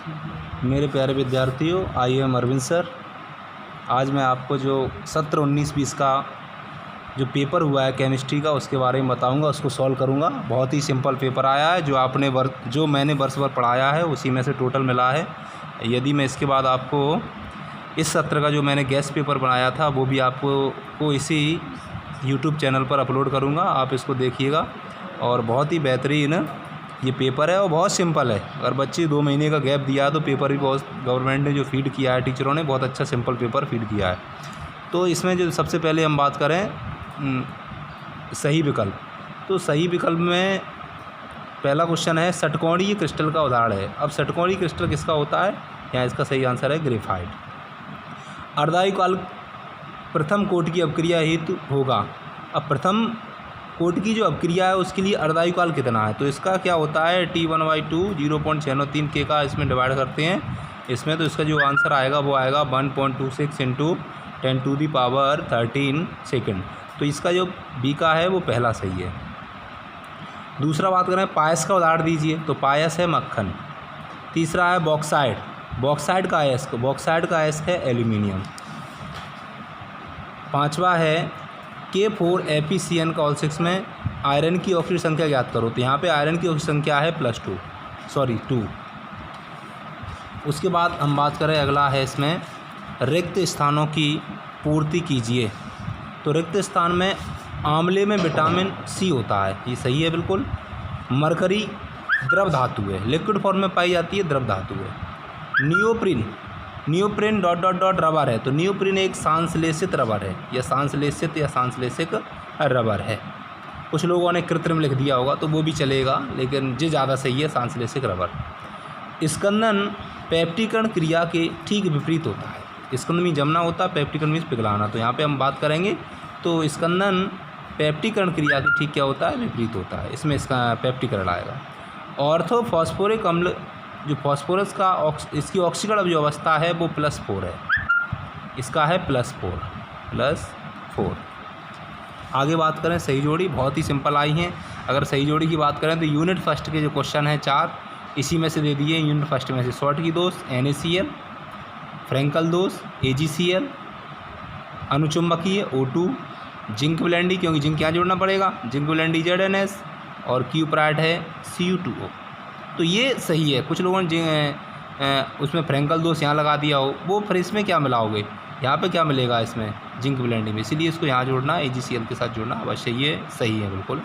मेरे प्यारे विद्यार्थियों, आई एम अरविंद सर। आज मैं आपको जो सत्र 19-20 का जो पेपर हुआ है केमिस्ट्री का, उसके बारे में बताऊंगा, उसको सॉल्व करूंगा। बहुत ही सिंपल पेपर आया है, जो मैंने वर्ष भर पढ़ाया है उसी में से टोटल मिला है। यदि मैं इसके बाद आपको इस सत्र का जो मैंने गेस्ट पेपर बनाया था वो भी आपको इसी यूट्यूब चैनल पर अपलोड करूँगा, आप इसको देखिएगा। और बहुत ही बेहतरीन ये पेपर है और बहुत सिंपल है। अगर बच्चे 2 महीने का गैप दिया है तो पेपर भी बहुत गवर्नमेंट ने जो फीड किया है, टीचरों ने बहुत अच्छा सिंपल पेपर फीड किया है। तो इसमें जो सबसे पहले हम बात करें सही विकल्प, तो सही विकल्प में पहला क्वेश्चन है षटकोणीय क्रिस्टल का उदाहरण है। अब षटकोणीय क्रिस्टल किसका होता है? यहाँ इसका सही आंसर है ग्रेफाइट। अर्धायुकाल प्रथम कोटि की अपक्रिया हेतु होगा। अब प्रथम कोटि की जो अपक्रिया है उसके लिए अर्धायुकाल कितना है? तो इसका क्या होता है T1/2 0.693 K का इसमें डिवाइड करते हैं इसमें, तो इसका जो आंसर आएगा वो आएगा 1.26 × 10⁻13 सेकेंड। तो इसका जो बी का है वो पहला सही है। दूसरा बात करें पायस का उदाहरण दीजिए, तो पायस है मक्खन। तीसरा है बॉक्साइड, बॉक्साइड का आयस्क है एल्यूमिनियम। पांचवा है K4FeCN का ऑल-6 में आयरन की ऑक्सीजन संख्या ज्ञात करो। तो यहाँ पे आयरन की ऑक्सीजन संख्या है +2। उसके बाद हम बात करें, अगला है इसमें रिक्त स्थानों की पूर्ति कीजिए। तो रिक्त स्थान में आंवले में विटामिन C होता है, ये सही है बिल्कुल। मरकरी द्रव धातु है, लिक्विड फॉर्म में पाई जाती है, द्रव धातु है। नियोप्रिन ... रबर है, तो नियोप्रिन एक सांश्लेषित रबर है, या सांश्लेषिक रबर है। कुछ लोगों ने कृत्रिम लिख दिया होगा तो वो भी चलेगा, लेकिन जो ज़्यादा सही है सांश्लेषिक रबर। स्कंदन पेप्टिकरण क्रिया के ठीक विपरीत होता है। स्कंदन में जमना होता है, पेप्टिकरण मीन्स पिघलाना। तो यहाँ पे हम बात करेंगे तो स्कंदन पेप्टिकरण क्रिया के ठीक क्या होता है? विपरीत होता है, इसमें इसका पेप्टिकरण आएगा। ऑर्थोफॉस्फोरिक अम्ल जो फॉस्फोरस का इसकी ऑक्सीकरण जो अवस्था है वो +4 है, इसका है +4। आगे बात करें सही जोड़ी, बहुत ही सिंपल आई हैं। अगर सही जोड़ी की बात करें तो यूनिट फर्स्ट के जो क्वेश्चन हैं 4 इसी में से दे दिए। यूनिट फर्स्ट में से शॉर्टकी दोष NaCl, फ्रैंकल दोष AgCl, अनुचुंबकीय O2, जिंक ब्लेंडी, क्योंकि जिंक यहाँ जोड़ना पड़ेगा, जिंक ब्लेंडी ZnS, और क्यूप्राइड है Cu2O। तो ये सही है। कुछ लोगों ने उसमें फ्रैंकल दोष यहाँ लगा दिया हो, वो फिर इसमें क्या मिलाओगे? यहाँ पे क्या मिलेगा इसमें? जिंक ब्लेंडी में, इसीलिए इसको यहाँ जोड़ना, AgCl के साथ जोड़ना अवश्य, ये सही है बिल्कुल।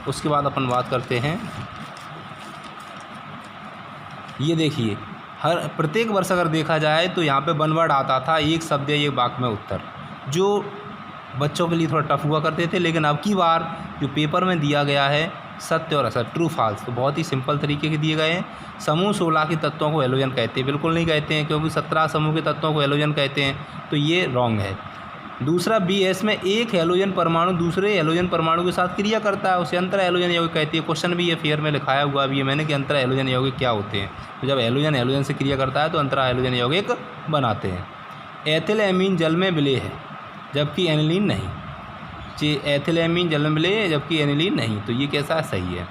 उसके बाद अपन बात करते हैं, ये देखिए प्रत्येक वर्ष अगर देखा जाए तो यहाँ पे 1 वर्ड आता था, एक शब्द या एक वाक्य में उत्तर, जो बच्चों के लिए थोड़ा टफ हुआ करते थे। लेकिन अब की बार जो पेपर में दिया गया है सत्य और असत्य, ट्रू फॉल्स, तो बहुत ही सिंपल तरीके के दिए गए हैं। समूह 16 के तत्वों को हैलोजन कहते हैं, बिल्कुल नहीं कहते हैं, क्योंकि 17 समूह के तत्वों को हैलोजन कहते हैं, तो ये रॉन्ग है। दूसरा BS में एक हैलोजन परमाणु दूसरे हैलोजन परमाणु के साथ क्रिया करता है, उसे अंतर हैलोजन यौगिक कहती है। क्वेश्चन भी ये फेयर में लिखाया हुआ भी है मैंने कि अंतर हैलोजन यौगिक क्या होते हैं। तो जब हैलोजन से क्रिया करता है तो अंतर हैलोजन यौगिक बनाते हैं। एथिलएमीन जल में विलेय है जबकि एनिलीन नहीं, एथिलएमीन जल में विलेय है जबकि एनिलीन नहीं, तो ये कैसा है? सही है।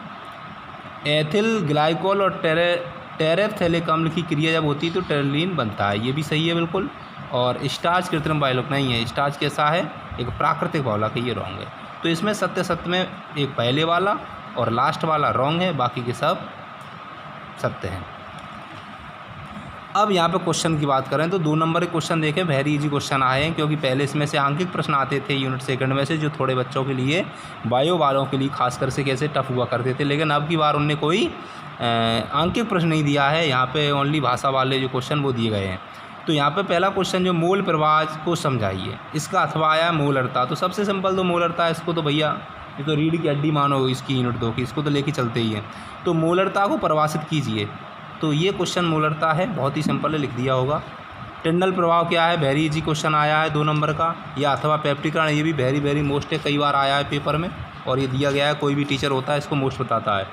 एथिल ग्लाइकोल और टेरेफ्थैलिक अम्ल की क्रिया जब होती है तो टेरलिन बनता है, ये भी सही है बिल्कुल। और स्टार्च कृत्रिम बायोलक नहीं है, स्टार्च कैसा है? एक प्राकृतिक बायोलक है, ये रॉन्ग है। तो इसमें सत्य में एक पहले वाला और लास्ट वाला रॉन्ग है, बाकी के सब सत्य हैं। अब यहाँ पे क्वेश्चन की बात करें तो 2 नंबर के क्वेश्चन देखें, वेरी इजी क्वेश्चन आए हैं, क्योंकि पहले इसमें से आंकिक प्रश्न आते थे यूनिट सेकंड में से, जो थोड़े बच्चों के लिए, बायो वालों के लिए खासकर से कैसे टफ हुआ करते थे। लेकिन अब की बार उनने कोई आंकिक प्रश्न नहीं दिया है, यहाँ पे ओनली भाषा वाले जो क्वेश्चन वो दिए गए हैं। तो यहाँ पे पहला क्वेश्चन जो मोल प्रवाह को समझाइए, इसका अथवा आया मोलरता। तो सबसे सिंपल तो मोलरता है, इसको तो भैया ये तो रीढ़ की हड्डी मानो इसकी यूनिट 2 की, इसको तो लेके चलते ही हैं। तो मोलरता को परिभाषित कीजिए, तो ये क्वेश्चन मोलरता है, बहुत ही सिंपल है, लिख दिया होगा। टिंडल प्रभाव क्या है? वेरी इजी क्वेश्चन आया है 2 नंबर का। या अथवा पेप्टिकरण, ये भी वेरी मोस्ट है, कई बार आया है पेपर में और ये दिया गया है, कोई भी टीचर होता है इसको मोस्ट बताता है।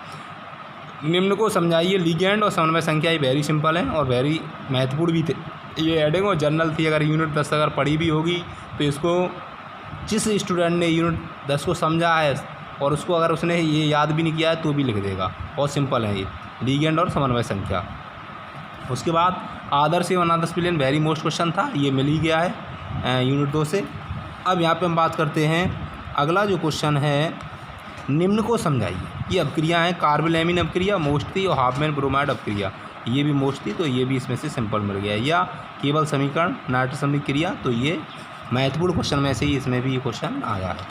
निम्न को समझाइए, लिगेंड और समन्वय संख्या, ये वेरी सिंपल है और वेरी महत्वपूर्ण भी थे। ये एडिंग और जनरल थी, अगर यूनिट 10 अगर पढ़ी भी होगी तो इसको जिस स्टूडेंट ने यूनिट 10 को समझा है और उसको अगर उसने ये याद भी नहीं किया है तो भी लिख देगा। बहुत सिंपल है ये, लिगेंड और समन्वय संख्या। उसके बाद आदर्श एवं अनादर्श विलयन वेरी मोस्ट क्वेश्चन था, ये मिल ही गया है यूनिट 2 से। अब यहाँ पे हम बात करते हैं अगला जो क्वेश्चन है, निम्न को समझाइए। ये अपक्रिया हैं, कार्बोलैमिन अपक्रिया मोस्ट थी और हाफमैन ब्रोमाइड अपक्रिया ये भी मोस्ट थी, तो ये भी इसमें से सिंपल मिल गया। या केवल समीकरण नाइट्रोसमिक क्रिया, तो ये महत्वपूर्ण क्वेश्चन में से ही इसमें भी ये क्वेश्चन आया है।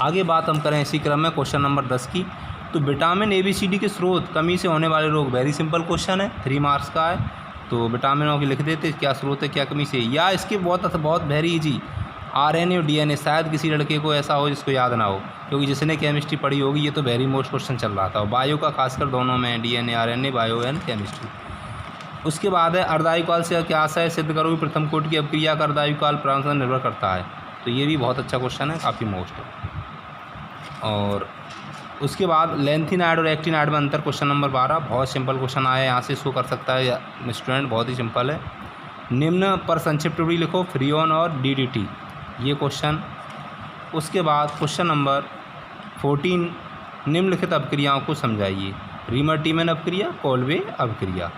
आगे बात हम करें इसी क्रम में क्वेश्चन नंबर 10 की, तो विटामिन ABCD के स्रोत कमी से होने वाले रोग, वेरी सिंपल क्वेश्चन है, 3 मार्क्स का है। तो विटामिनों की लिख देते क्या स्रोत है क्या कमी से, या इसके बहुत वेरी इजी RNA और DNA। शायद किसी लड़के को ऐसा हो जिसको याद ना हो, क्योंकि जिसने केमिस्ट्री पढ़ी होगी ये तो वेरी मोस्ट क्वेश्चन चल रहा था। और बायो का खासकर दोनों में DNA RNA bio and chemistry. उसके बाद है अर्धायुकाल से क्या आशय सिद्ध करो कि प्रथम कोटि की अपक्रिया का अर्धायुकाल प्रारंभ से निर्भर करता है, तो ये भी बहुत अच्छा क्वेश्चन है, काफ़ी मोस्ट है। और उसके बाद लेंथिनाइड और एक्टिनाइड में अंतर, क्वेश्चन नंबर 12 बहुत सिंपल क्वेश्चन आया है, यहाँ से शो कर सकता है स्टूडेंट, बहुत ही सिंपल है। निम्न पर संक्षिप्त टिप्पणी लिखो, फ्रीऑन और DDT, ये क्वेश्चन। उसके बाद क्वेश्चन नंबर 14, निम्नलिखित अपक्रियाओं को समझाइए। रीमर्टीमन अपक्रिया, कोल्वे अपक्रिया,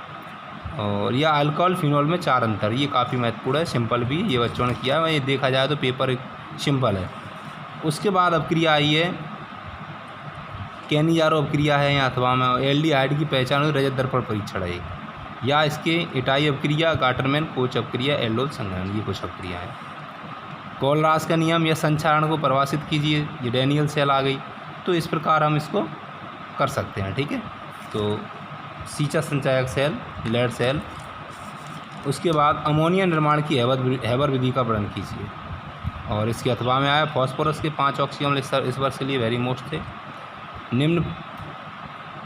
और या अल्कोहल फिनॉल में 4 अंतर, ये काफ़ी महत्वपूर्ण है, सिंपल भी ये बच्चों ने किया है, ये देखा जाए तो पेपर सिंपल है। उसके बाद अपक्रिया आई है कैनिजारो अपक्रिया है, या अथवा में एल्डिहाइड की पहचान हुई रजत दर्पण परीक्षण है, या इसके इटाई अपक्रिया, गाटरमैन कोच अपक्रिया, एल्डोल संग्रहण, ये कुछ अपक्रिया है। कोलरास का नियम या संचारण को परिभाषित कीजिए, ये डैनियल सेल आ गई, तो इस प्रकार हम इसको कर सकते हैं, ठीक है। तो सीचा संचायक सेल, लेड सेल। उसके बाद अमोनिया निर्माण की हैबर विधि का वर्णन कीजिए, और इसके अथवा में आया फॉस्फोरस के 5 ऑक्सीजन इस वर्ष के लिए वेरी मोस्ट थे। निम्न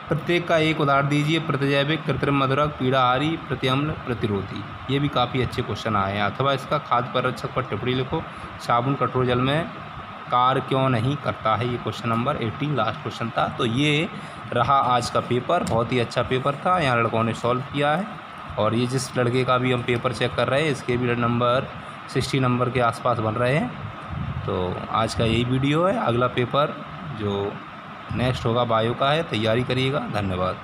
प्रत्येक का एक उदाहरण दीजिए, प्रतिजैविक, कृत्रिम मधुरक, पीड़ाहारी, प्रतिअम्ल, प्रतिरोधी, ये भी काफ़ी अच्छे क्वेश्चन आए हैं। अथवा इसका खाद्य परिरक्षक पर टिप्पणी लिखो, साबुन कठोर जल में कार्य क्यों नहीं करता है, ये क्वेश्चन नंबर 18 लास्ट क्वेश्चन था। तो ये रहा आज का पेपर, बहुत ही अच्छा पेपर था, यहाँ लड़कों ने सॉल्व किया है। और ये जिस लड़के का भी हम पेपर चेक कर रहे हैं इसके भी नंबर 60 नंबर के आसपास बन रहे हैं। तो आज का यही वीडियो है, अगला पेपर जो नेक्स्ट होगा बायो का है, तैयारी करिएगा। धन्यवाद।